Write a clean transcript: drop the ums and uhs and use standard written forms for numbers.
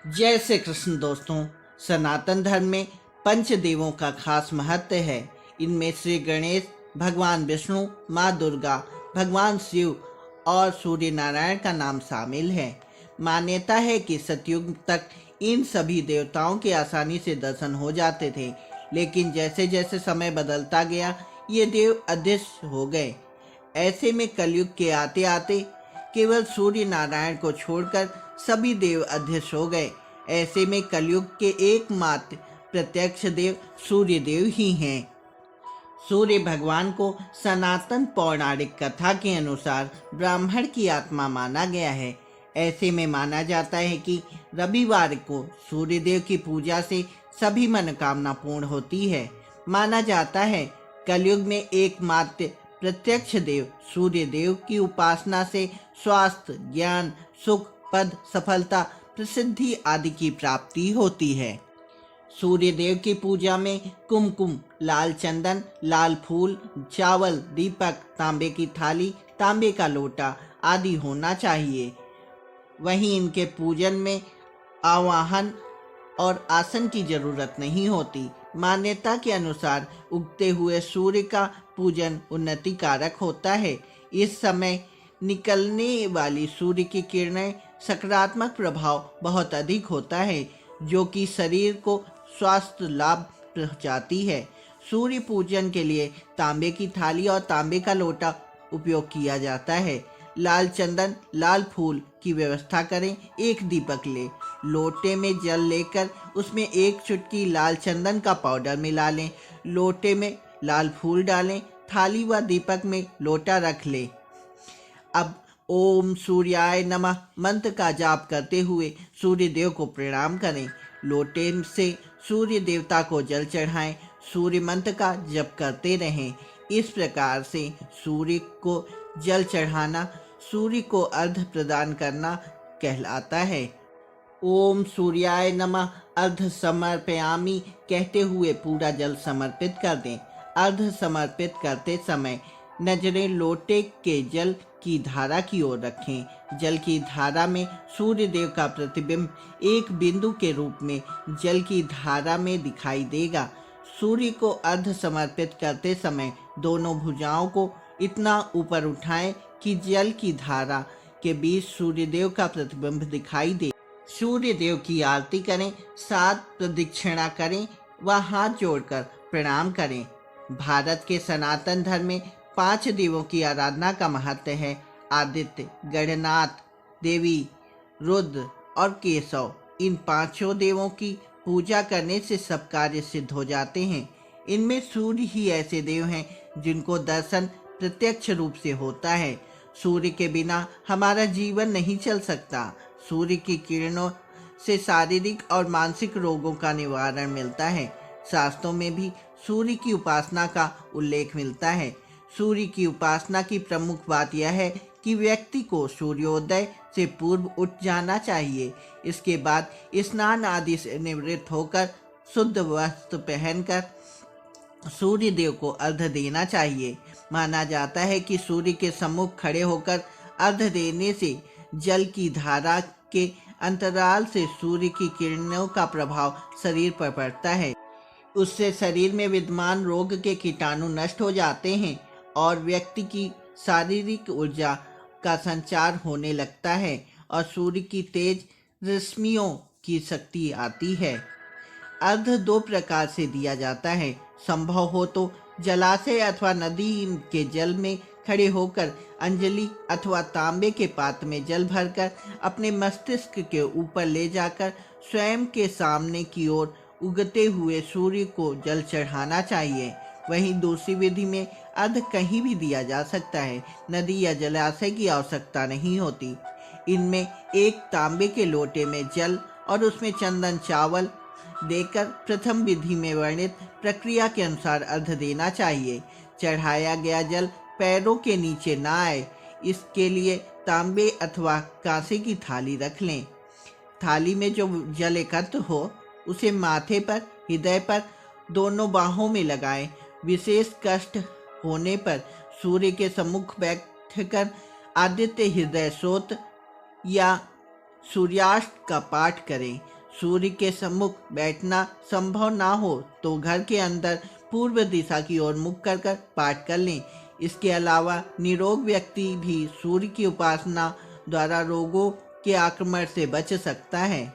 जय श्री कृष्ण दोस्तों। सनातन धर्म में पंचदेवों का खास महत्व है। इनमें श्री गणेश, भगवान विष्णु, माँ दुर्गा, भगवान शिव और सूर्य नारायण का नाम शामिल है। मान्यता है कि सतयुग तक इन सभी देवताओं के आसानी से दर्शन हो जाते थे, लेकिन जैसे जैसे समय बदलता गया ये देव अदृश्य हो गए। ऐसे में कलयुग के आते आते केवल सूर्य नारायण को छोड़कर सभी देव अदृश्य हो गए। ऐसे में कलयुग के एकमात्र प्रत्यक्ष देव सूर्य देव ही हैं। सूर्य भगवान को सनातन पौराणिक कथा के अनुसार ब्राह्मण की आत्मा माना गया है। ऐसे में माना जाता है कि रविवार को सूर्य देव की पूजा से सभी मनोकामना पूर्ण होती है। माना जाता है कलयुग में एकमात्र प्रत्यक्ष देव सूर्य देव की उपासना से स्वास्थ्य, ज्ञान, सुख, पद, सफलता, प्रसिद्धि आदि की प्राप्ति होती है। सूर्य देव की पूजा में कुमकुम, लाल चंदन, लाल फूल, चावल, दीपक, तांबे की थाली, तांबे का लोटा आदि होना चाहिए। वहीं इनके पूजन में आवाहन और आसन की जरूरत नहीं होती। मान्यता के अनुसार उगते हुए सूर्य का पूजन उन्नति कारक होता है। इस समय निकलने वाली सूर्य की किरणें सकारात्मक प्रभाव बहुत अधिक होता है, जो कि शरीर को स्वास्थ्य लाभ पहुंचाती है। सूर्य पूजन के लिए तांबे की थाली और तांबे का लोटा उपयोग किया जाता है। लाल चंदन, लाल फूल की व्यवस्था करें। एक दीपक ले, लोटे में जल लेकर उसमें एक चुटकी लाल चंदन का पाउडर मिला लें। लोटे में लाल फूल डालें। थाली व दीपक में लोटा रख लें। अब ओम सूर्याय नमः मंत्र का जाप करते हुए सूर्य देव को प्रणाम करें। लोटे से सूर्य देवता को जल चढ़ाएं। सूर्य मंत्र का जप करते रहें। इस प्रकार से सूर्य को जल चढ़ाना सूर्य को अर्घ्य प्रदान करना कहलाता है। ओम सूर्याय नमः अर्घ्य समर्पयामि कहते हुए पूरा जल समर्पित कर दें। अर्घ्य समर्पित करते समय नजरें लोटे के जल की धारा की ओर रखें। जल की धारा में सूर्य देव का प्रतिबिंब एक बिंदु के रूप में जल की धारा में दिखाई देगा। सूर्य को अर्घ्य समर्पित करते समय दोनों भुजाओं को इतना ऊपर उठाएं कि जल की धारा के बीच सूर्य देव का प्रतिबिंब दिखाई दे। सूर्य देव की आरती करें, 7 प्रदक्षिणा करें व हाथ जोड़कर प्रणाम करें। भारत के सनातन धर्म में 5 देवों की आराधना का महत्व है। आदित्य, गणनाथ, देवी, रुद्र और केशव। इन 5 देवों की पूजा करने से सब कार्य सिद्ध हो जाते हैं। इनमें सूर्य ही ऐसे देव हैं जिनको दर्शन प्रत्यक्ष रूप से होता है। सूर्य के बिना हमारा जीवन नहीं चल सकता। सूर्य की किरणों से शारीरिक और मानसिक रोगों का निवारण मिलता है। शास्त्रों में भी सूर्य की उपासना का उल्लेख मिलता है। सूर्य की उपासना की प्रमुख बात यह है कि व्यक्ति को सूर्योदय से पूर्व उठ जाना चाहिए। इसके बाद स्नान आदि से निवृत्त होकर शुद्ध वस्त्र पहनकर सूर्य देव को अर्घ्य देना चाहिए। माना जाता है कि सूर्य के सम्मुख खड़े होकर अर्घ्य देने से जल की धारा के अंतराल से सूर्य की किरणों का प्रभाव शरीर पर पड़ता है। उससे शरीर में विद्यमान रोग के कीटाणु नष्ट हो जाते हैं और व्यक्ति की शारीरिक ऊर्जा का संचार होने लगता है और सूर्य की तेज रश्मियों की शक्ति आती है। अर्घ्य 2 प्रकार से दिया जाता है। संभव हो तो जलाशय अथवा नदी के जल में खड़े होकर अंजलि अथवा तांबे के पात्र में जल भरकर अपने मस्तिष्क के ऊपर ले जाकर स्वयं के सामने की ओर उगते हुए सूर्य को जल चढ़ाना चाहिए। वहीं दूसरी विधि में अर्घ्य कहीं भी दिया जा सकता है। नदी या जलाशय की आवश्यकता नहीं होती। इनमें एक तांबे के लोटे में जल और उसमें चंदन चावल देकर प्रथम विधि में वर्णित प्रक्रिया के अनुसार अर्घ्य देना चाहिए। चढ़ाया गया जल पैरों के नीचे ना आए, इसके लिए तांबे अथवा कांसे की थाली रख लें। थाली में जो जल एकत्र हो उसे माथे पर, हृदय पर, दोनों बाहों में लगाएं। विशेष कष्ट होने पर सूर्य के सम्मुख बैठकर आदित्य हृदय स्तोत्र या सूर्यास्त का पाठ करें। सूर्य के सम्मुख बैठना संभव ना हो तो घर के अंदर पूर्व दिशा की ओर मुख कर पाठ कर लें। इसके अलावा निरोग व्यक्ति भी सूर्य की उपासना द्वारा रोगों के आक्रमण से बच सकता है।